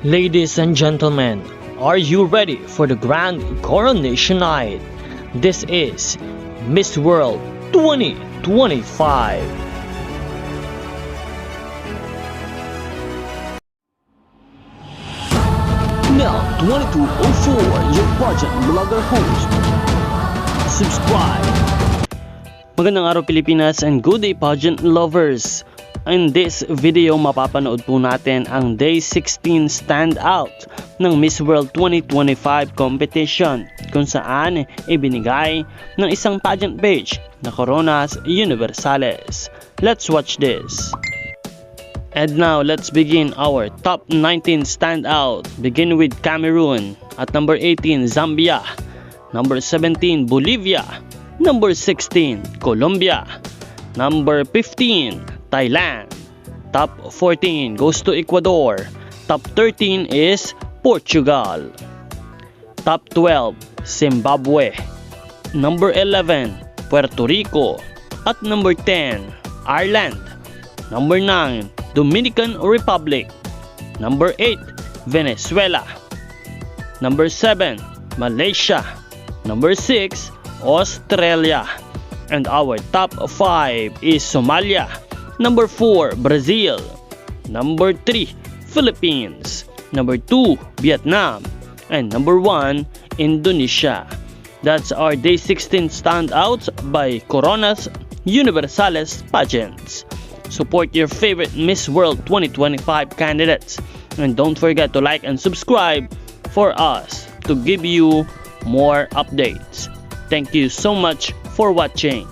Ladies and gentlemen, are you ready for the grand coronation night? This is Miss World 2025. Now 2204, your pageant vlogger host. Subscribe. Magandang araw Pilipinas and good day pageant lovers. In this video, mapapanood po natin ang Day 16 standout ng Miss World 2025 competition kung saan ibinigay ng isang pageant page na Coronas Universales. Let's watch this. And now, let's begin our top 19 standout. Begin with Cameroon. At number 18, Zambia. Number 17, Bolivia. Number 16, Colombia. Number 15, Thailand. Top 14 goes to Ecuador. Top 13 is Portugal. Top 12, Zimbabwe. Number 11, Puerto Rico. At number 10, Ireland. Number 9, Dominican Republic. Number 8, Venezuela. Number 7, Malaysia. Number 6, Australia. And our top 5 is Somalia. Number 4, Brazil. Number 3, Philippines. Number 2, Vietnam. And number 1, Indonesia. That's our Day 16 standouts by Coronas Universales pageants. Support your favorite Miss World 2025 candidates. And don't forget to like and subscribe for us to give you more updates. Thank you so much for watching.